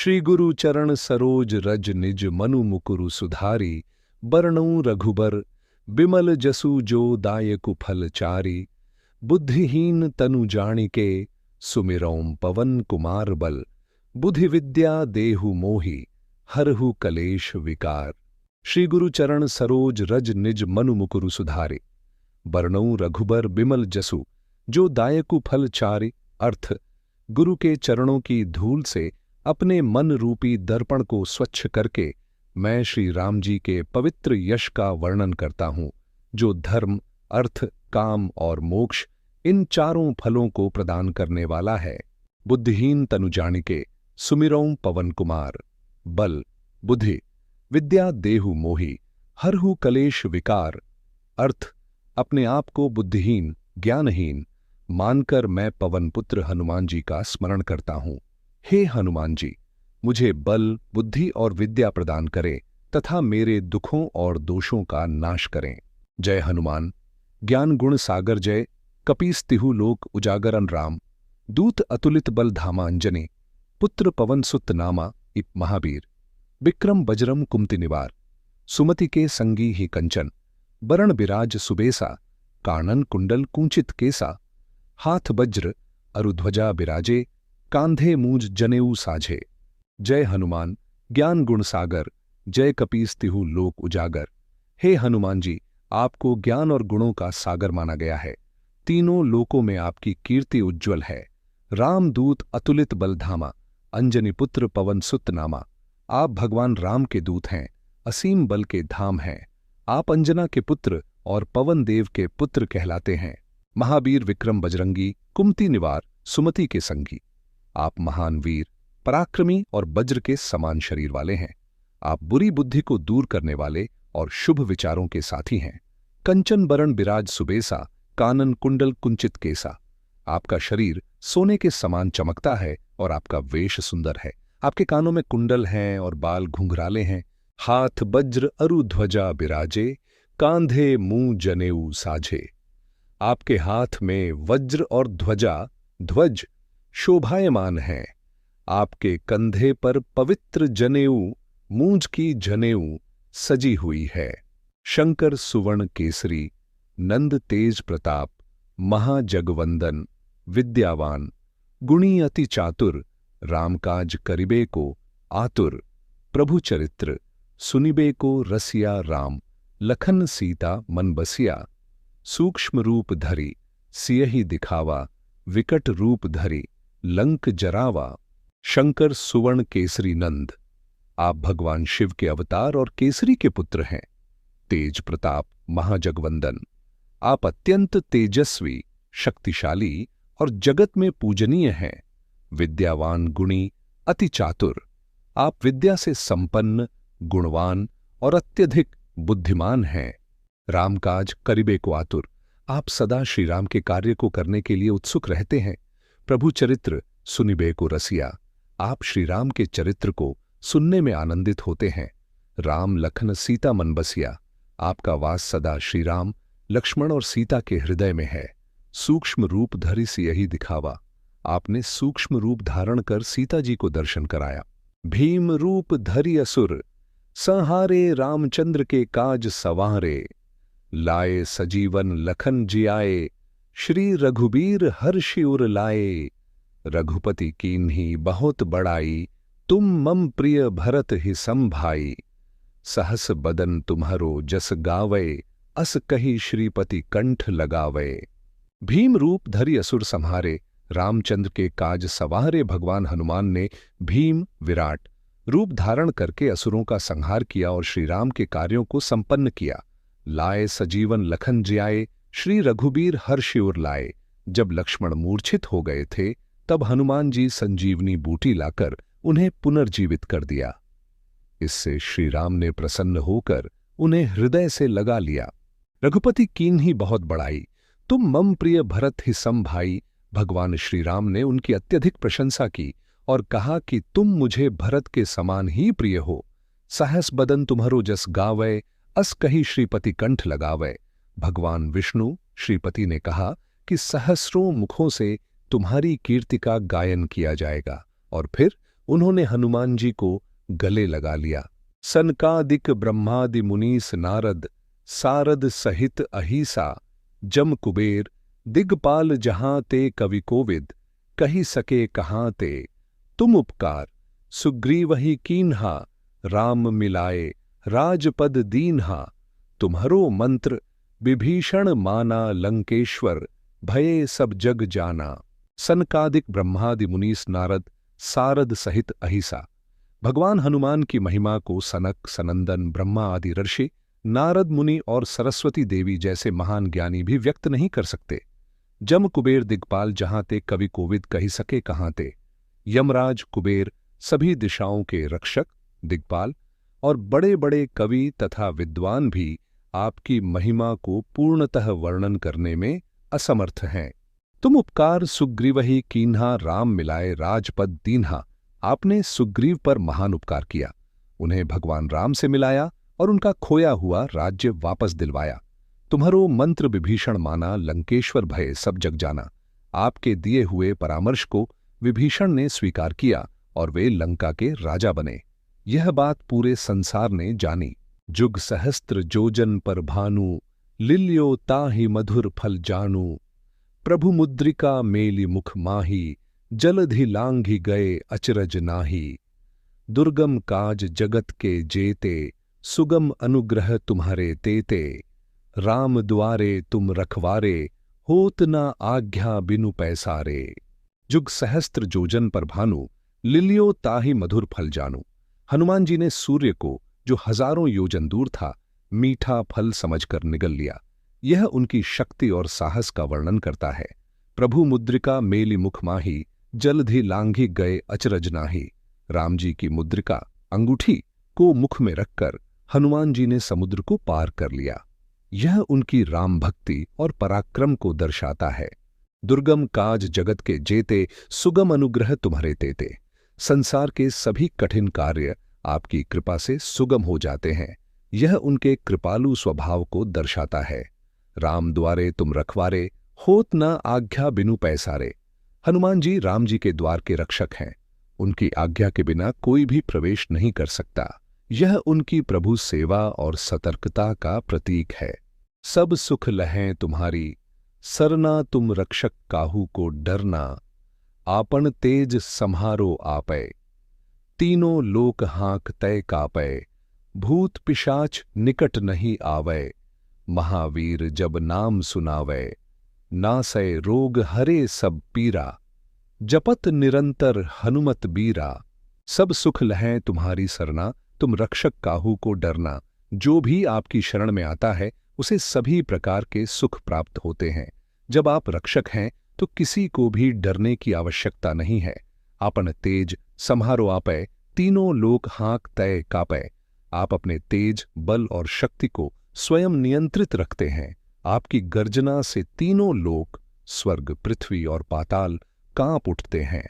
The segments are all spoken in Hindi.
श्री गुरु चरण सरोज रज निज मनु मुकुरु सुधारी। बरनऊँ रघुबर बिमल जसु जो दायकु फल चारि। बुद्धिहीन तनु जानिके सुमिरौं पवन कुमार बल। बुद्धि विद्या देहु मोहि हरहु कलेश विकार। श्री गुरु चरण सरोज रज निज मनु मुकुरु सुधारे। बरनऊँ रघुबर बिमल जसु जो दायकु फल चारि। अर्थ, गुरु के चरणों की धूल से अपने मन रूपी दर्पण को स्वच्छ करके मैं श्री राम जी के पवित्र यश का वर्णन करता हूँ, जो धर्म, अर्थ, काम और मोक्ष इन चारों फलों को प्रदान करने वाला है। बुद्धिहीन तनु जानिके सुमिरौं पवन कुमार। बल, बुद्धि, विद्या देहु मोहि हरहु कलेश विकार। अर्थ, अपने आप को बुद्धिहीन, ज्ञानहीन मानकर मैं पवन पुत्र हनुमान जी का स्मरण करता हूँ। हे हनुमान जी, मुझे बल, बुद्धि और विद्या प्रदान करें तथा मेरे दुखों और दोषों का नाश करें। जय हनुमान। ज्ञान गुण सागर जय। कपीस तिहु लोक उजागरन राम। दूत अतुलित बल धामा अंजनी। पुत्र पवन सुत नामा इप महावीर। विक्रम बजरम कुमति निवार। सुमति के संगी ही कंचन। बरण बिराज सुबेसा। कानन कुंडल कुंचित केसा। हाथ वज्र अरुध्वजा बिराजे। कांधे मूज जनेऊ साझे। जय हनुमान। ज्ञान गुण सागर जय। कपीस तिहु लोक उजागर। हे हनुमान जी, आपको ज्ञान और गुणों का सागर माना गया है। तीनों लोकों में आपकी कीर्ति उज्ज्वल है। रामदूत अतुलित बलधामा। अंजनी पुत्र पवन सुत नामा। आप भगवान राम के दूत हैं, असीम बल के धाम हैं। आप अंजना के पुत्र और पवन देव के पुत्र कहलाते हैं। महावीर, विक्रम बजरंगी, कुमति निवार, सुमति के संगी। आप महान वीर, पराक्रमी और वज्र के समान शरीर वाले हैं। आप बुरी बुद्धि को दूर करने वाले और शुभ विचारों के साथी हैं। कंचन बरण बिराज सुबेसा। कानन कुंडल कुंचित केसा। आपका शरीर सोने के समान चमकता है और आपका वेश सुंदर है। आपके कानों में कुंडल हैं और बाल घुंघराले हैं। हाथ वज्र अरुध्वजा बिराजे। कांधे मुंह जनेऊ साझे। आपके हाथ में वज्र और ध्वज शोभायमान है। आपके कंधे पर पवित्र जनेऊ, मूंज की जनेऊ सजी हुई है। शंकर सुवर्ण केसरी, नंद तेज प्रताप, महाजगवंदन, विद्यावान, गुणी अति चातुर, रामकाज करिबे को आतुर। प्रभु चरित्र सुनिबे को रसिया राम। लखन सीता मन बसिया। सूक्ष्म रूप धरी सियहि दिखावा। विकट रूप धरी लंक जरावा। शंकर सुवर्ण केसरी नंद, आप भगवान शिव के अवतार और केसरी के पुत्र हैं। तेज प्रताप, महाजगवंदन, आप अत्यंत तेजस्वी, शक्तिशाली और जगत में पूजनीय हैं। विद्यावान, गुणी, अति चातुर, आप विद्या से संपन्न, गुणवान और अत्यधिक बुद्धिमान हैं। रामकाज करिबे को आतुर, आप सदा श्री राम के कार्य को करने के लिए उत्सुक रहते हैं। प्रभु चरित्र सुनिबे को रसिया, आप श्री राम के चरित्र को सुनने में आनंदित होते हैं। राम लखन सीता मन बसिया, आपका वास सदा श्री राम, लक्ष्मण और सीता के हृदय में है। सूक्ष्म रूप धरि सियहि दिखावा, आपने सूक्ष्म रूप धारण कर सीता जी को दर्शन कराया। भीम रूप धरि असुर, संहारे रामचंद्र के काज सवारे। लाए सजीवन लखन जियाए, श्री रघुबीर हर्षि उर लाए। रघुपति कीन्ही बहुत बड़ाई, तुम मम प्रिय भरत ही संभाई। सहस बदन तुम्हरो जस गावै, अस कही श्रीपति कंठ लगावै। भीम रूप धरि असुर संहारे, रामचंद्र के काज सवारे भगवान हनुमान ने भीम विराट रूप धारण करके असुरों का संहार किया और श्री राम के कार्यों को संपन्न किया। लाए सजीवन लखन जियाए, श्री रघुबीर हर्षि उर लाए। जब लक्ष्मण मूर्छित हो गए थे, तब हनुमान जी संजीवनी बूटी लाकर उन्हें पुनर्जीवित कर दिया। इससे श्री राम ने प्रसन्न होकर उन्हें हृदय से लगा लिया। रघुपति कीन्ही बहुत बड़ाई, तुम मम प्रिय भरत ही सम भाई। भगवान श्री राम ने उनकी अत्यधिक प्रशंसा की और कहा कि तुम मुझे भरत के समान ही प्रिय हो। सहस बदन तुम्हरो जस गावै, अस कही श्रीपति कंठ लगावै। भगवान विष्णु श्रीपति ने कहा कि सहस्रों मुखों से तुम्हारी कीर्ति का गायन किया जाएगा और फिर उन्होंने हनुमान जी को गले लगा लिया। सनकादिक ब्रह्मादि मुनीस नारद, सारद सहित अहिसा, जम कुबेर दिगपाल जहां ते कवि कोविद, कही सके कहां ते, तुम उपकार सुग्रीवहि कीन्हा, राम मिलाए राजपद दीन्हा, तुम्हरो मंत्र विभीषण माना लंकेश्वर, भये सब जग जाना। सनकादिक ब्रह्मादि मुनीस नारद, सारद सहित अहिसा। भगवान हनुमान की महिमा को सनक, सनंदन, ब्रह्मा आदि ऋषि, नारद मुनि और सरस्वती देवी जैसे महान ज्ञानी भी व्यक्त नहीं कर सकते। जम कुबेर दिग्पाल जहां ते कवि कोविद कही सके कहां ते। यमराज कुबेर सभी दिशाओं के रक्षक, दिग्पाल और बड़े बड़े कवि तथा विद्वान भी आपकी महिमा को पूर्णतः वर्णन करने में असमर्थ हैं। तुम उपकार सुग्रीवहि कीन्हा, राम मिलाए राजपद दीन्हा। आपने सुग्रीव पर महान उपकार किया, उन्हें भगवान राम से मिलाया और उनका खोया हुआ राज्य वापस दिलवाया। तुम्हारो मंत्र विभीषण माना, लंकेश्वर भय सब जग जाना। आपके दिए हुए परामर्श को विभीषण ने स्वीकार किया और वे लंका के राजा बने। यह बात पूरे संसार ने जानी। जुग सहस्त्र जोजन पर भानु, लिल्यो ताहि मधुर फल जानू। प्रभु मुद्रिका मेलि मुख माही, जलधि लांघि गए अचरज नाही। दुर्गम काज जगत के जेते, सुगम अनुग्रह तुम्हारे तेते। राम द्वारे तुम रखवारे, होत न आज्ञा बिनु पैसारे। जुग सहस्त्र जोजन पर भानु, लिलियो ताहि मधुर फल जानू। हनुमान जी ने सूर्य को, जो हजारों योजन दूर था, मीठा फल समझकर निगल लिया। यह उनकी शक्ति और साहस का वर्णन करता है। प्रभु मुद्रिका मेलि मुख माही, जलधि लांघि गए अचरज नाही। राम जी की मुद्रिका, अंगूठी को मुख में रखकर हनुमान जी ने समुद्र को पार कर लिया। यह उनकी राम भक्ति और पराक्रम को दर्शाता है। दुर्गम काज जगत के जेते, सुगम अनुग्रह तुम्हारे तेते। संसार के सभी कठिन कार्य आपकी कृपा से सुगम हो जाते हैं। यह उनके कृपालु स्वभाव को दर्शाता है। राम द्वारे तुम रखवारे, होत न आज्ञा बिनु पैसारे। हनुमान जी राम जी के द्वार के रक्षक हैं। उनकी आज्ञा के बिना कोई भी प्रवेश नहीं कर सकता। यह उनकी प्रभु सेवा और सतर्कता का प्रतीक है। सब सुख लहें तुम्हारी, सरना तुम रक्षक काहू को डरना। आपन तेज सम्हारो आपै, तीनों लोक हांक तय कापै। भूत पिशाच निकट नहीं आवै, महावीर जब नाम सुनावै। नासै रोग हरे सब पीरा, जपत निरंतर हनुमत बीरा। सब सुख लहें तुम्हारी सरना, तुम रक्षक काहू को डरना। जो भी आपकी शरण में आता है उसे सभी प्रकार के सुख प्राप्त होते हैं। जब आप रक्षक हैं तो किसी को भी डरने की आवश्यकता नहीं है। आपन तेज सम्हारो आपै, तीनों लोक हांक तय कापै। आप अपने तेज, बल और शक्ति को स्वयं नियंत्रित रखते हैं। आपकी गर्जना से तीनों लोक, स्वर्ग, पृथ्वी और पाताल कांप उठते हैं।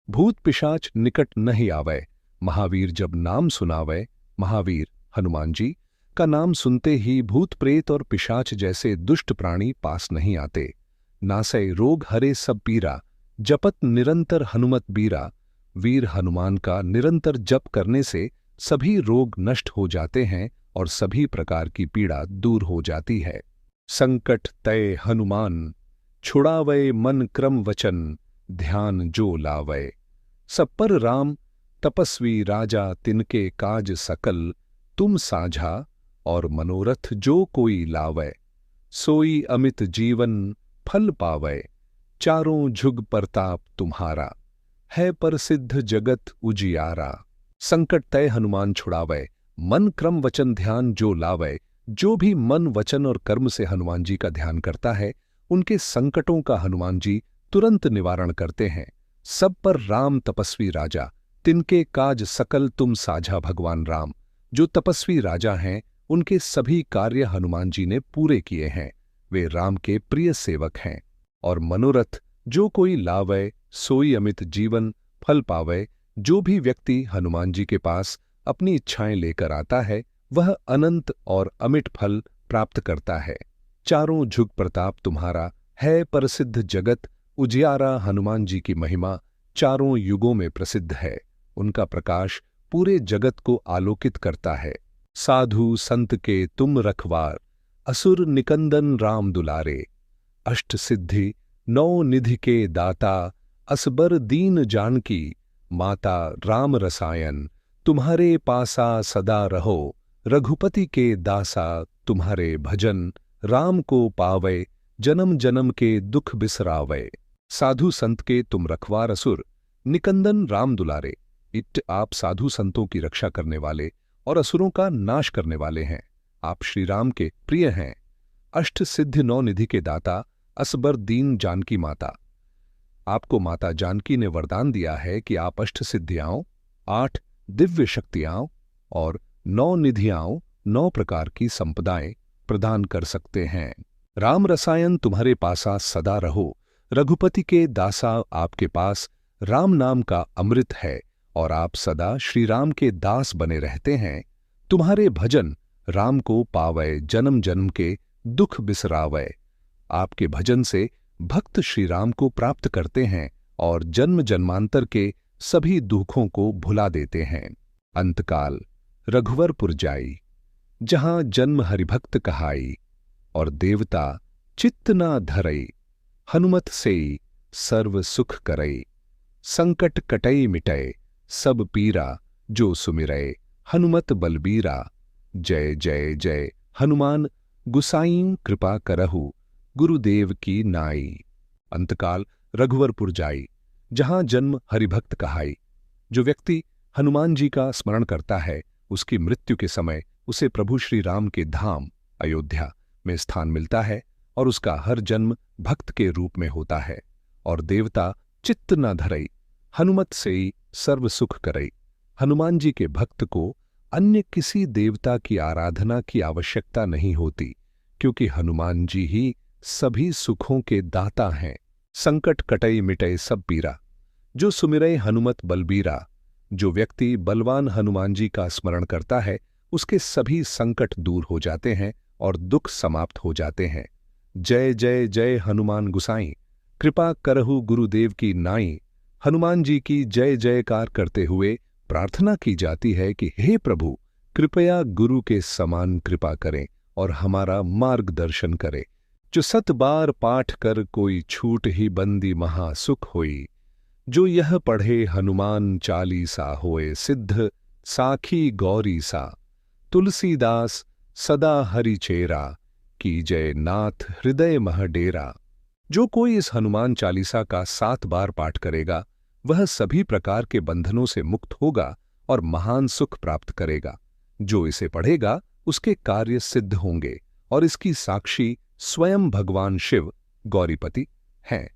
भूत पिशाच निकट नहीं आवै, महावीर जब नाम सुनावै। महावीर हनुमान जी का नाम सुनते ही भूत प्रेत और पिशाच जैसे दुष्ट प्राणी पास नहीं आते। नासै रोग हरे सब पीरा, जपत निरंतर हनुमत बीरा। वीर हनुमान का निरंतर जप करने से सभी रोग नष्ट हो जाते हैं और सभी प्रकार की पीड़ा दूर हो जाती है। संकट तय हनुमान, छुड़ावै मन क्रम वचन। ध्यान जो लावै, सब पर राम तपस्वी राजा। तिनके काज सकल तुम साझा, और मनोरथ जो कोई लावै। सोई अमित जीवन फल पावै, चारों झुग प्रताप तुम्हारा। है प्रसिद्ध जगत उजियारा। संकट तय हनुमान छुड़ावै, मन क्रम वचन ध्यान जो लावै। जो भी मन, वचन और कर्म से हनुमान जी का ध्यान करता है, उनके संकटों का हनुमान जी तुरंत निवारण करते हैं। सब पर राम तपस्वी राजा, तिनके काज सकल तुम साझा। भगवान राम जो तपस्वी राजा हैं, उनके सभी कार्य हनुमान जी ने पूरे किए हैं। वे राम के प्रिय सेवक हैं। और मनोरथ जो कोई लावै, सोई अमित जीवन फल पावै। जो भी व्यक्ति हनुमान जी के पास अपनी इच्छाएं लेकर आता है, वह अनंत और अमिट फल प्राप्त करता है। चारों झुग प्रताप तुम्हारा, है प्रसिद्ध जगत उजियारा। हनुमान जी की महिमा चारों युगों में प्रसिद्ध है। उनका प्रकाश पूरे जगत को आलोकित करता है। साधु संत के तुम रखवार, असुर निकंदन राम दुलारे। अष्ट सिद्धि नौ निधि के दाता, असबर दीन जानकी माता। राम रसायन तुम्हारे पासा सदा रहो, रघुपति के दासा तुम्हारे भजन। राम को पावे जन्म जन्म के दुख बिसरावे। साधु संत के तुम रखवार, असुर निकंदन राम दुलारे। इट आप साधु संतों की रक्षा करने वाले और असुरों का नाश करने वाले हैं। आप श्री राम के प्रिय हैं। अष्ट सिद्धि नौ निधि के दाता, असबर दीन जानकी माता। आपको माता जानकी ने वरदान दिया है कि आप अष्ट सिद्धियाओं, 8 दिव्य शक्तियां और 9 निधियां, 9 प्रकार की संपदाएं प्रदान कर सकते हैं। राम रसायन तुम्हारे पासा सदा रहो, रघुपति के दासा। आपके पास राम नाम का अमृत है और आप सदा श्री राम के दास बने रहते हैं। तुम्हारे भजन राम को पावै, जन्म जन्म के दुख बिसरावै। आपके भजन से भक्त श्री राम को प्राप्त करते हैं और जन्म जन्मांतर के सभी दुखों को भुला देते हैं। अंतकाल रघुवरपुर जाई, जहां जन्म हरिभक्त कहाई। और देवता चित्त ना धरई, हनुमत सेई सर्व सुख करई। संकट कटई मिटय सब पीरा, जो सुमिरै हनुमत बलबीरा। जय जय जय हनुमान गुसाईं, कृपा करहु गुरुदेव की नाई। अंतकाल रघुवरपुर जाई, जहां जन्म हरिभक्त कहाई। जो व्यक्ति हनुमान जी का स्मरण करता है, उसकी मृत्यु के समय उसे प्रभु श्री राम के धाम अयोध्या में स्थान मिलता है और उसका हर जन्म भक्त के रूप में होता है। और देवता चित्त न धरई, हनुमत सेई सर्व सुख करई। हनुमान जी के भक्त को अन्य किसी देवता की आराधना की आवश्यकता नहीं होती, क्योंकि हनुमान जी ही सभी सुखों के दाता हैं। संकट कटई मिटई सब पीरा, जो सुमिरै हनुमत बलबीरा। जो व्यक्ति बलवान हनुमान जी का स्मरण करता है, उसके सभी संकट दूर हो जाते हैं और दुख समाप्त हो जाते हैं। जय जय जय हनुमान गुसाई, कृपा करहु गुरुदेव की नाई। हनुमान जी की जय जयकार करते हुए प्रार्थना की जाती है कि हे प्रभु, कृपया गुरु के समान कृपा करें और हमारा मार्गदर्शन करें। जो 7 बार पाठ कर कोई छूट ही बंदी महासुख होई। जो यह पढ़े हनुमान चालीसा होए सिद्ध, साखी गौरी सा। तुलसीदास सदा हरि चेरा, की जय नाथ हृदय मह डेरा। जो कोई इस हनुमान चालीसा का 7 बार पाठ करेगा, वह सभी प्रकार के बंधनों से मुक्त होगा और महान सुख प्राप्त करेगा। जो इसे पढ़ेगा, उसके कार्य सिद्ध होंगे और इसकी साक्षी स्वयं भगवान शिव गौरीपति हैं।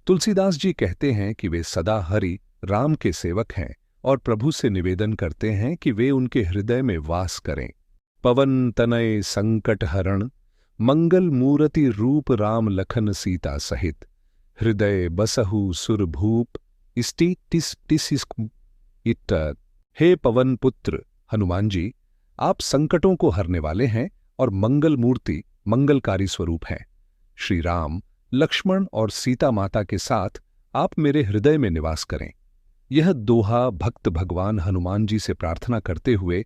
तुलसीदास जी कहते हैं कि वे सदा हरि राम के सेवक हैं और प्रभु से निवेदन करते हैं कि वे उनके हृदय में वास करें। पवन तनय संकट हरण, मंगल मूर्ति रूप राम लखन सीता सहित। हृदय बसहु सुर भूप, इष्टि टिस टिस इट। हे पवन पुत्र हनुमान जी, आप संकटों को हरने वाले हैं और मंगल मूर्ति मंगलकारी स्वरूप हैं। श्री राम, लक्ष्मण और सीता माता के साथ आप मेरे हृदय में निवास करें। यह दोहा भक्त भगवान हनुमान जी से प्रार्थना करते हुए